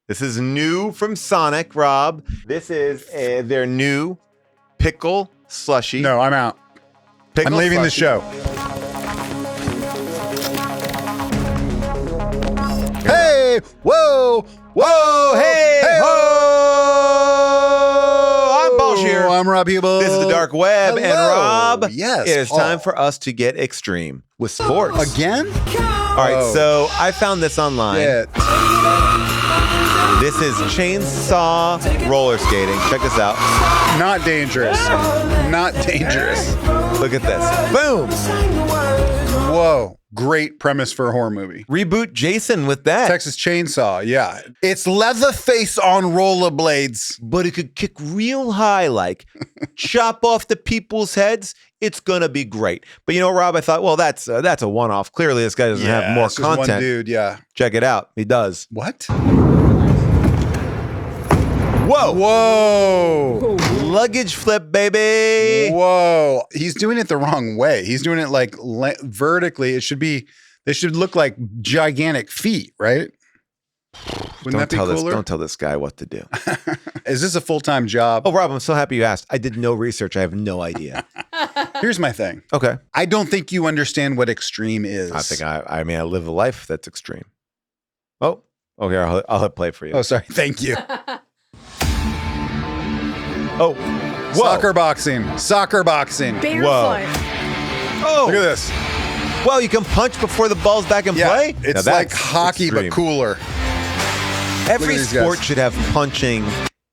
This is new from Sonic, Rob. This is their new pickle slushie. No, I'm out. Pickle I'm leaving the show. Hey! Whoa! Whoa! Hey! Ho! I'm Paul Scheer. I'm Rob Huebel. This is the Dark Web. Hello. And Rob, yes, it is Paul. time for us to get extreme with sports. Again? All right, so I found this online. Yeah. This is chainsaw roller skating. Check this out. Not dangerous. Not dangerous. Look at this. Boom! Whoa. Great premise for a horror movie. Reboot Jason with that. Texas Chainsaw, yeah. It's Leatherface on rollerblades. But it could kick real high, like chop off the people's heads. It's gonna be great. But you know, Rob, I thought, well, that's a one-off. Clearly, this guy doesn't have more it's just content. one dude, yeah. Check it out. He does. What? Whoa! Whoa! Luggage flip, baby. Whoa! He's doing it the wrong way. He's doing it like vertically. They should look like gigantic feet, right? Wouldn't that be cooler? Don't tell this guy what to do. Is this a full-time job? Oh, Rob, I'm so happy you asked. I did no research. I have no idea. Here's my thing. Okay. I don't think you understand what extreme is. I think I live a life that's extreme. Oh, okay. I'll hit play for you. Oh, sorry. Thank you. Oh, whoa. Soccer boxing. Barefoot. Oh, Look at this. well, you can punch before the ball's back in play. Now It's that's like hockey, extreme. but cooler. Every these sport guys. should have punching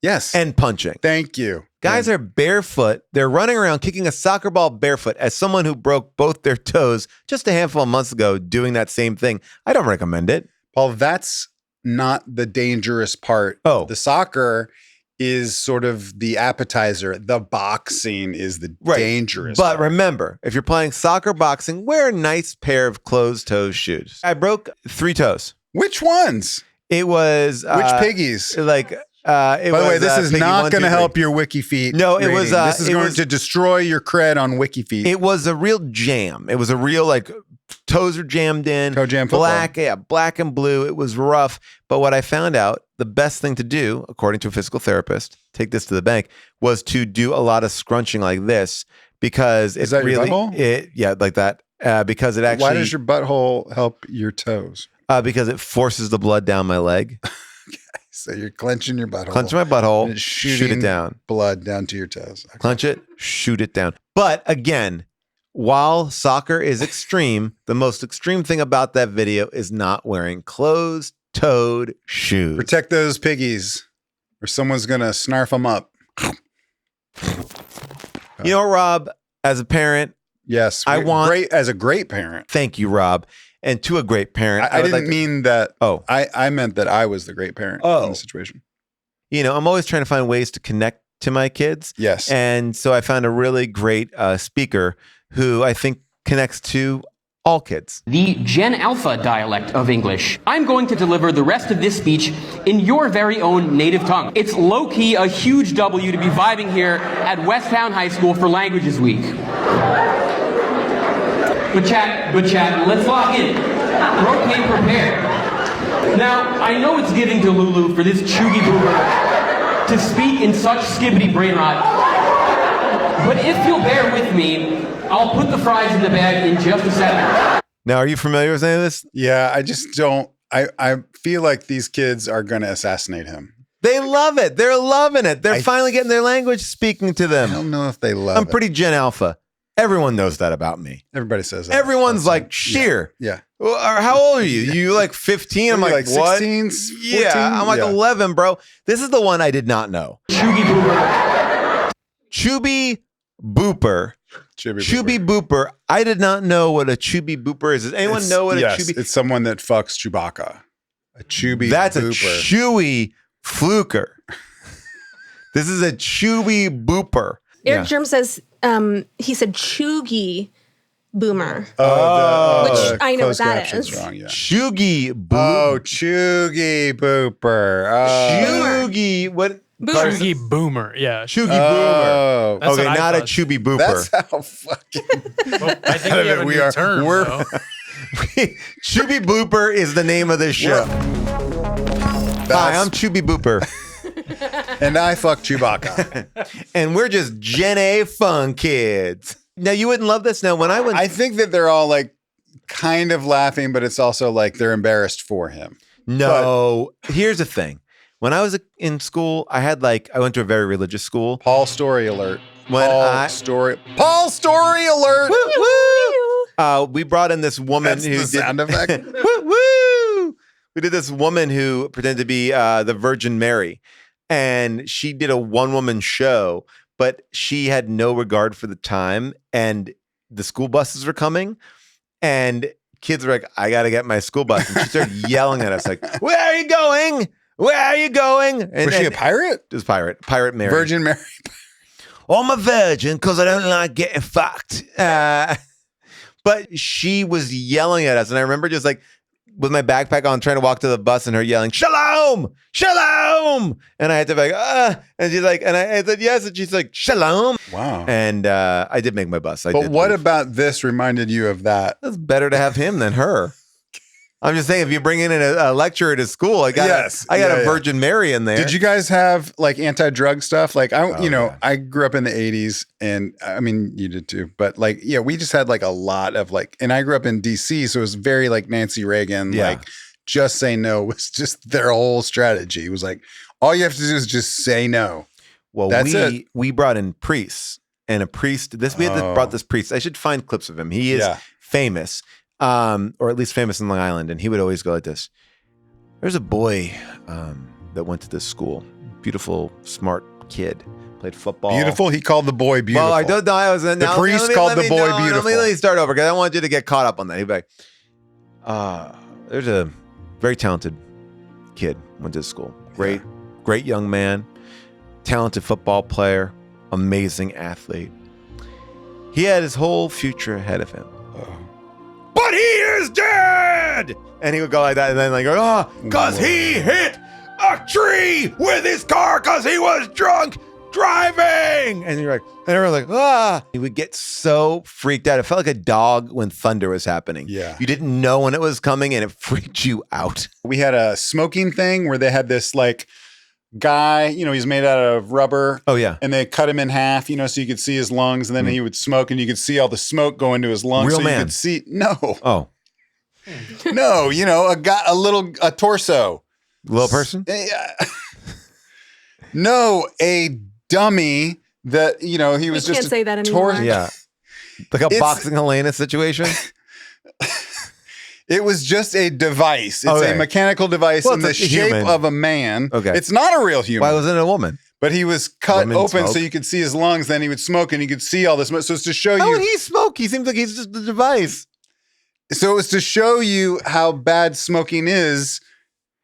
Yes. and punching. Thank you. Guys are barefoot. They're running around kicking a soccer ball barefoot. As someone who broke both their toes just a handful of months ago doing that same thing, I don't recommend it. Paul, that's not the dangerous part. Oh. The soccer is sort of the appetizer. The boxing is the dangerous But part. remember, if you're playing soccer boxing, wear a nice pair of closed-toe shoes. I broke 3 toes. Which ones? It was Which piggies? Like By the way, this is Piggy not 1, going 2, to 3. help your wiki feet. No, it rating. was, This is it going was- to destroy your cred on wiki feet. It was a real jam. It was a real, like, toes are jammed in. Toe jam football. Black and blue. It was rough. But what I found out, the best thing to do, according to a physical therapist, take this to the bank, was to do a lot of scrunching like this because Is that your butthole? Yeah, like that. Because it actually. Why does your butthole help your toes? Because it forces the blood down my leg. So you're clenching your butthole. Clench my butthole, and it's shoot shooting it down. blood down to your toes. Okay. Clench it, shoot it down. But again, while soccer is extreme, the most extreme thing about that video is not wearing closed-toed shoes. Protect those piggies, or someone's gonna snarf them up. You know, Rob, as a parent, Yes, as a great parent. thank you, Rob. And to a great parent, I would didn't like to- mean that. Oh. I meant that I was the great parent Oh. in the situation. You know, I'm always trying to find ways to connect to my kids. Yes. And so I found a really great speaker who I think connects to all kids. The Gen Alpha dialect of English. I'm going to deliver the rest of this speech in your very own native tongue. It's low-key a huge W to be vibing here at Westtown High School for Languages Week. But chat, let's lock in. Rotate prepare. Now, I know it's giving to Lulu for this chuggy boober to speak in such skibbity brain rot. But if you'll bear with me, I'll put the fries in the bag in just a second. Now, are you familiar with any of this? Yeah, I just don't. I feel like these kids are going to assassinate him. They love it. They're loving it. They're finally getting their language speaking to I them. don't know if they love I'm it. pretty Gen Alpha. Everyone knows that about me. Everybody says that. Everyone's like, Scheer. Yeah. Well, how old are you? You like 15? I'm What are like, you, what? 16, 14? Yeah, I'm like Yeah. 11, bro. This is the one I did not know. Chuggy boober. Chubby Booper. Chubby Booper. I did not know what a Chubby Booper is. Does anyone know what a Chubby? It's someone that fucks Chewbacca. A Chubby That's a Booper. Chewy Fluker. This is a Chubby Booper. Eric Germ says he said chuggy boomer. Which I know what closed that captions is. Wrong, yeah. Chuggy Booper. Oh, Chuggy Booper. Chuggy. What? Boomer. Chuggy boomer, yeah. Chuggy Boomer. Oh, That's Okay, what I not a thought. Chubby Booper. that's how fucking. Well, I think we have a We new are- term. we're- though. Chubby Booper is the name of this show. Hi, I'm Chubby Booper. And I fuck Chewbacca. And we're just Gen A fun kids. Now, you wouldn't love this. Now, when I went... I think that they're all like kind of laughing, but it's also like they're embarrassed for him. No. Here's the thing. When I was in school, I went to a very religious school. Paul Story alert. When Paul Story alert. We brought in this woman That's who the sound effect. Woo, woo! We did this woman who pretended to be the Virgin Mary, and she did a one-woman show, but she had no regard for the time, and the school buses were coming, and kids were like, I got to get my school bus. And she started yelling at us like, where are you going? Where are you going? And, Was she a pirate? It was Pirate Mary. Virgin Mary. Oh, I'm a virgin because I don't like getting fucked. But she was yelling at us. And I remember just like with my backpack on trying to walk to the bus and her yelling, Shalom, Shalom. And I had to be like, and she's like, and I said, yes. And she's like, Shalom. Wow. And I did make my bus. But what about this reminded you of that? It's better to have him than her. I'm just saying, if you bring in a lecturer to school, I got a Virgin Mary in there. Did you guys have like anti-drug stuff? Like I grew up in the 80s, and I mean you did too. But like, yeah, we just had like a lot of like, and I grew up in DC, so it was very like Nancy Reagan. Yeah. Like, just say no was just their whole strategy. It was like, all you have to do is just say no. Well, That's it. We brought in priests, and a priest. Brought this priest. I should find clips of him. He is famous. Or at least famous in Long Island, and he would always go like this. There's a boy that went to this school. Beautiful, smart kid. Played football. Beautiful? He called the boy beautiful. Well, I don't know. The priest called the boy beautiful. Let me start over because I don't want you to get caught up on that. He'd be like, there's a very talented kid went to school. Great young man. Talented football player. Amazing athlete. He had his whole future ahead of him. But he is dead! And he would go like that, and then like, because he hit a tree with his car because he was drunk driving! And you're like, and everyone's like, He would get so freaked out. It felt like a dog when thunder was happening. Yeah. You didn't know when it was coming, and it freaked you out. We had a smoking thing where they had this like guy, he's made out of rubber. Oh, yeah. And they cut him in half, so you could see his lungs, and then he would smoke, and you could see all the smoke go into his lungs. Real so man. You could see, no. Oh. No, a torso. Little person? No, a dummy that, he was We just can't say that anymore. Yeah. Like a boxing Helena situation? It was just a device. It's a mechanical device in the shape of a man. Okay. It's not a real human. Why wasn't it a woman? But he was cut Women open smoke. so you could see his lungs. Then he would smoke, and you could see all this smoke. So it's to show How you. would he smoke? He seems like he's just a device. So it was to show you how bad smoking is,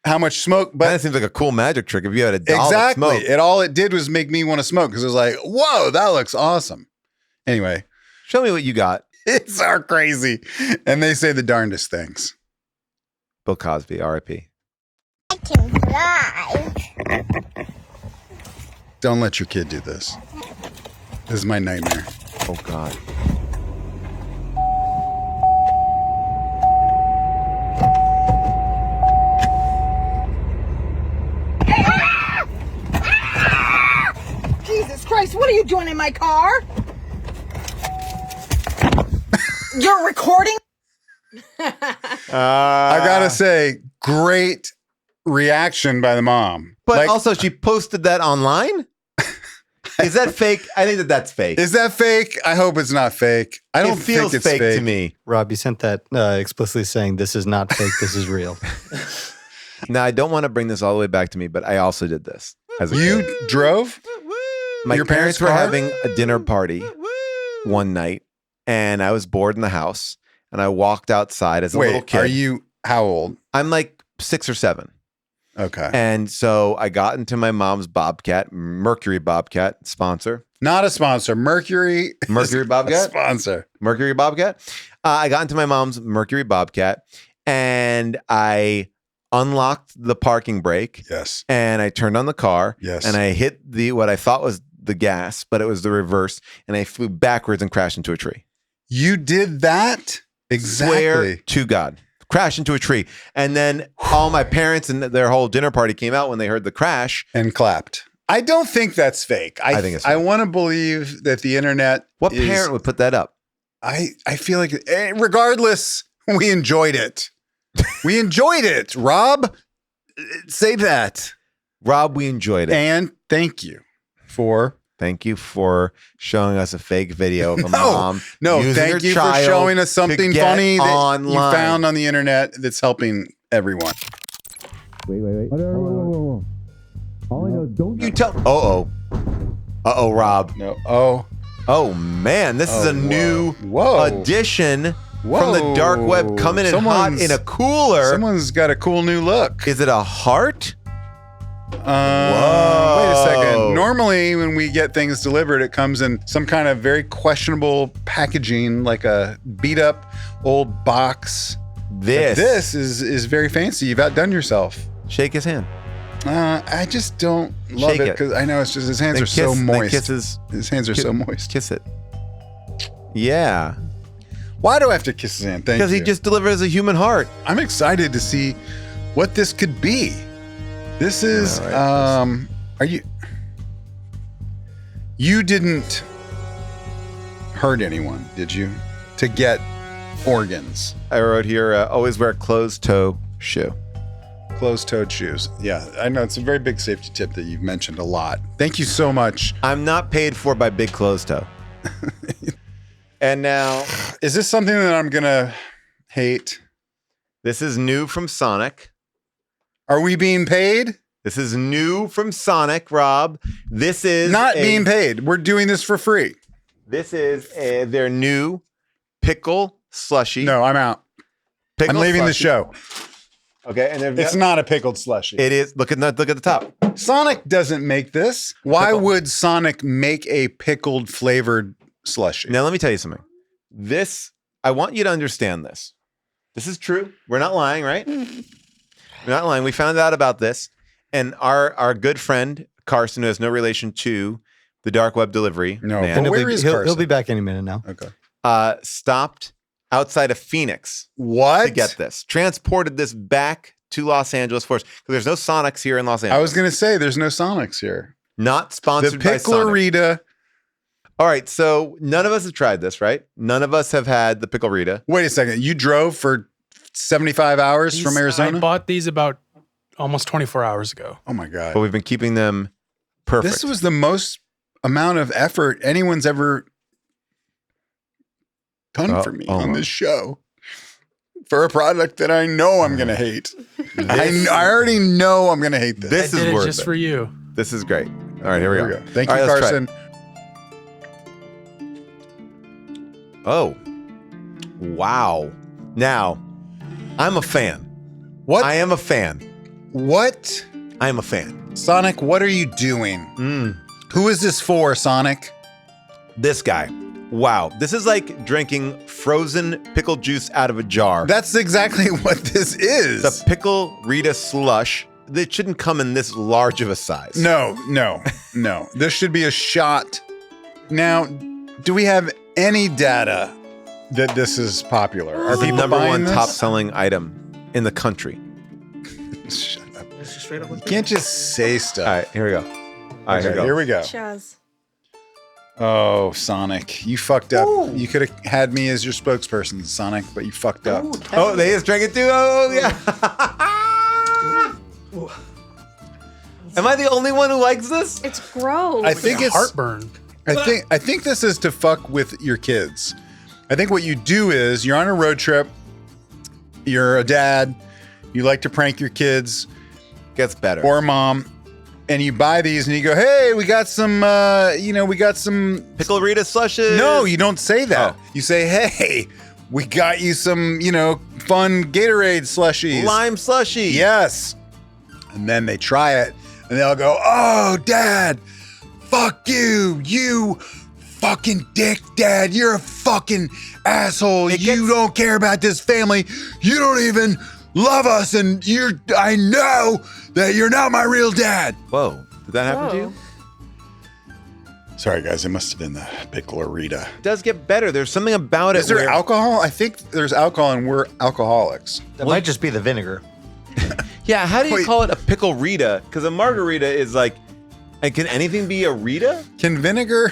how much smoke. But That seems like a cool magic trick if you had a doll that exactly, smoked. all it did was make me want to smoke because it was like, whoa, that looks awesome. Anyway, Show me what you got. it's our crazy, and they say the darndest things. Bill Cosby, R.I.P. I can fly. Don't let your kid do this. This is my nightmare. Oh, God. Jesus Christ, what are you doing in my car? You're recording? I gotta say, great reaction by the mom. But also, she posted that online? Is that fake? I think that's fake. Is that fake? I hope it's not fake. I don't It feels think it's fake to me. Rob, you sent that explicitly saying this is not fake, this is real. Now, I don't want to bring this all the way back to me, but I also did this. As a You kid. drove? My your parents parents' were car? having a dinner party one night, and I was bored in the house, and I walked outside as a little Wait, kid. are you how old? I'm like 6 or 7. Okay. And so I got into my mom's Bobcat, Mercury Bobcat, sponsor. Not a sponsor. Mercury Mercury is a Bobcat? sponsor. Mercury Bobcat. I got into my mom's Mercury Bobcat, and I unlocked the parking brake, Yes. and I turned on the car, Yes. and I hit what I thought was the gas, but it was the reverse, and I flew backwards and crashed into a tree. You did that? Exactly. Swear to God. crash into a tree. And then all my parents and their whole dinner party came out when they heard the crash. And clapped. I don't think that's fake. I think it's fake. I want to believe that the internet. What parent would put that up? I feel like, regardless, we enjoyed it. We enjoyed it. Rob, say that. Rob, we enjoyed it. And thank you for showing us a fake video of a mom. No, thank you for showing us something funny that you found on the internet that's helping everyone. Wait. All I know is don't you tell. Uh-oh, Rob. No. Oh, man. This is a new addition from the dark web coming in hot in a cooler. Someone's got a cool new look. Is it a heart? Wait a second. Normally, when we get things delivered, it comes in some kind of very questionable packaging, like a beat up old box. This is very fancy. You've outdone yourself. Shake his hand. I just don't love it because I know it's just his hands are so moist. His hands are so moist. Kiss it. Yeah. Why do I have to kiss his hand? Because he just delivers a human heart. I'm excited to see what this could be. This is, are you didn't hurt anyone, did you? To get organs. I wrote here, always wear closed-toe shoe. Closed-toed shoes. Yeah, I know it's a very big safety tip that you've mentioned a lot. Thank you so much. I'm not paid for by Big Closed Toe. And now, is this something that I'm gonna hate? This is new from Sonic. Are we being paid? This is new from Sonic, Rob. This is not being paid. We're doing this for free. This is their new pickle slushie. No, I'm out. I'm leaving the show. Okay, and it's not a pickled slushie. It is. Look at the top. Sonic doesn't make this. Why would Sonic make a pickled flavored slushie? Now let me tell you something. I want you to understand this. This is true. We're not lying, right? We're not lying. We found out about this, and our good friend Carson, who has no relation to the dark web delivery. No, man, but where is Carson? He'll be back any minute now. Okay. Stopped outside of Phoenix. What? To get this. Transported this back to Los Angeles for us. Because there's no Sonics here in Los Angeles. I was going to say, there's no Sonics here. Not sponsored by Sonic. The Picklerita. All right, so none of us have tried this, right? None of us have had the Picklerita. Wait a second. You drove for 75 hours from Arizona? I bought these about almost 24 hours ago. Oh, my God. But we've been keeping them perfect. This was the most amount of effort anyone's ever done for me on this show for a product that I know I'm going to hate. I already know I'm going to hate this. This is worth it. Just for you. This is great. All right, here we go. Thank you, Carson. Oh, wow. Now, I'm a fan. What? I am a fan. What? I am a fan. Sonic, what are you doing? Who is this for, Sonic? This guy. Wow. This is like drinking frozen pickle juice out of a jar. That's exactly what this is. The Picklerita slush. It shouldn't come in this large of a size. No. This should be a shot. Now, do we have any data that this is popular? Are people number buying one this? top-selling item in the country. Shut up. You can't just say stuff. All right, here we go. All right, here we go. Chaz. Oh, Sonic, you fucked up. Ooh. You could have had me as your spokesperson, Sonic, but you fucked up. Oh, they just drank it too? Oh, yeah. Am I the only one who likes this? It's gross. I think it's heartburn. I think this is to fuck with your kids. I think what you do is you're on a road trip. You're a dad. You like to prank your kids. Gets better. Or a mom. And you buy these and you go, hey, we got some, we got some Picklerita slushes. No, you don't say that. You say, hey, we got you some, fun Gatorade slushies. Lime slushy. Yes. And then they try it and they'll go, oh, Dad, fuck you. You fucking dick, Dad. You're a fucking asshole. You don't care about this family. You don't even love us. And I know that you're not my real dad. Whoa. Did that happen to you? Sorry, guys. It must have been the Picklerita. It does get better. There's something about it. Is there where- alcohol? I think there's alcohol, and we're alcoholics. That might just be the vinegar. Yeah, how do you Wait. call it a picklerita? Because a margarita is like, and can anything be a Rita? Can vinegar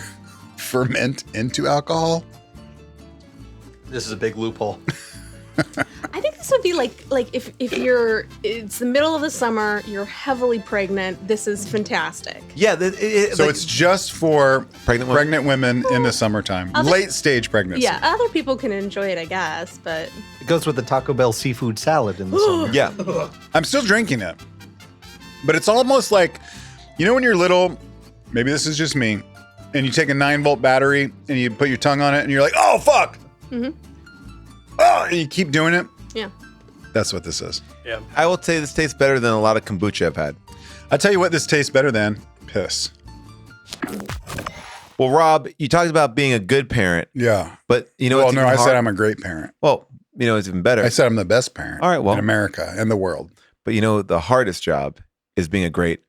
ferment into alcohol? This is a big loophole. I think this would be like if you're, it's the middle of the summer, you're heavily pregnant. This is fantastic. Yeah. So it's just for Pregnant women in the summertime. Late stage pregnancy. Yeah, other people can enjoy it, I guess, but It goes with the Taco Bell seafood salad in the summer. Yeah. I'm still drinking it. But it's almost like, you know when you're little, maybe this is just me, and you take a 9-volt battery and you put your tongue on it and you're like, oh, fuck. Oh, and you keep doing it. yeah. That's what this is. Yeah. I will say this tastes better than a lot of kombucha I've had. I'll tell you what this tastes better than piss. Well, Rob, you talked about being a good parent, Yeah. but you know Well, what's no, even I said hard- I'm a great parent. Well, you know it's even better. I said I'm the best parent All right, well. in America and the world. But you know the hardest job is being a great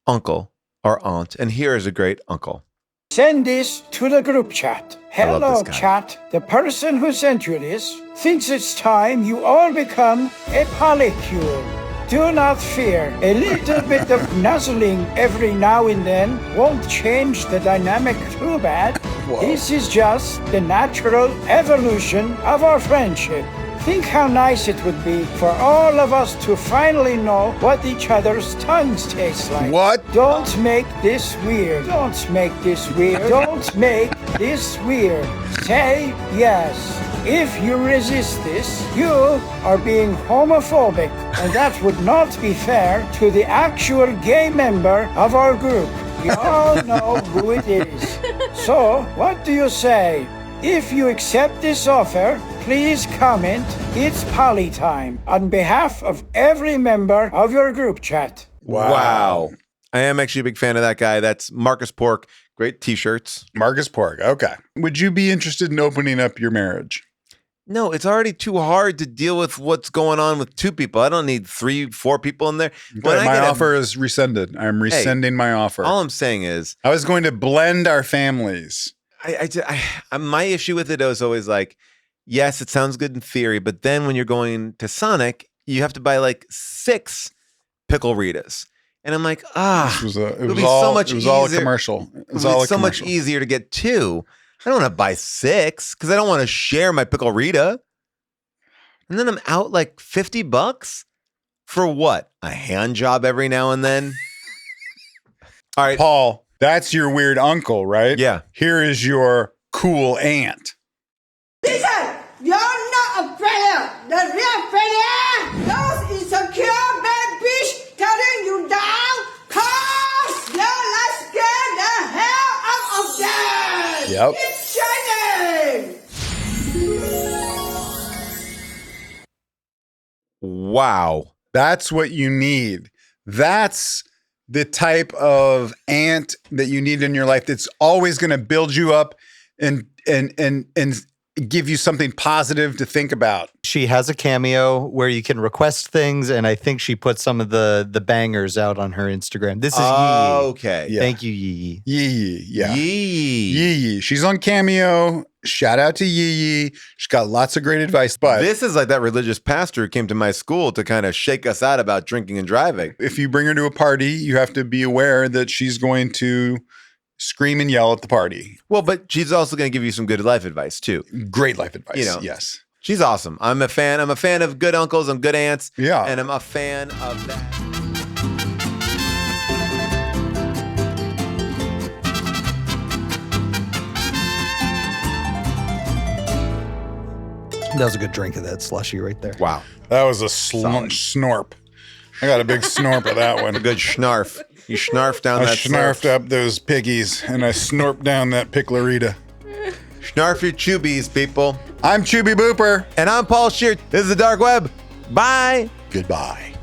uncle or aunt, and here is a great uncle. Send this to the group chat. I love Hello, this guy. chat. The person who sent you this thinks it's time you all become a polycule. Do not fear. A little bit of nuzzling every now and then won't change the dynamic too bad. This is just the natural evolution of our friendship. Think how nice it would be for all of us to finally know what each other's tongues taste like. What? Don't make this weird. Don't make this weird. Don't make this weird. Say yes. If you resist this, you are being homophobic, and that would not be fair to the actual gay member of our group. We all know who it is. So, what do you say? If you accept this offer, please comment, "It's poly time," on behalf of every member of your group chat. Wow. I am actually a big fan of that guy. That's Marcus Pork. Great t-shirts. Marcus Pork. Okay. Would you be interested in opening up your marriage? No, it's already too hard to deal with what's going on with 2 people. I don't need 3, 4 people in there. When I my get a- offer is rescinded. I'm rescinding my offer. All I'm saying is, I was going to blend our families. my issue with it is always like, yes, it sounds good in theory, but then when you're going to Sonic, you have to buy like 6 Pickleritas. And I'm like, It was it'll be all so much it was all a easier. commercial. It was It's all a so much commercial. easier to get 2. I don't want to buy 6 because I don't want to share my Picklерita. And then I'm out like $50 for what? A hand job every now and then? All right. Paul, that's your weird uncle, right? Yeah. Here is your cool aunt. Listen, you're not a failure. The real failure, those insecure bad bitch telling you down, cause let's get the hell out of there. Yep. It's shining. Wow. That's what you need. That's the type of aunt that you need in your life that's always going to build you up and give you something positive to think about. She has a cameo where you can request things, and I think she put some of the bangers out on her Instagram. This is Yee. Okay. Yeah. Thank you, Yee. Yee, yeah. Yee. Yee. She's on Cameo. Shout out to Yee. She's got lots of great advice. But This is like that religious pastor who came to my school to kind of shake us out about drinking and driving. if you bring her to a party, you have to be aware that she's going to scream and yell at the party. Well, but she's also going to give you some good life advice too. Great life advice. You know. Yes. She's awesome. I'm a fan. I'm a fan of good uncles and good aunts. Yeah. And I'm a fan of that. That was a good drink of that slushy right there. Wow. That was a Solid. snorp. I got a big snorp of that one. A good schnarf. You schnarf down I that snarfed up those piggies and I snorped down that picklerita. Schnarf your chewbies, people. I'm Chubby Booper. And I'm Paul Scheer. This is the Dark Web. Bye. Goodbye.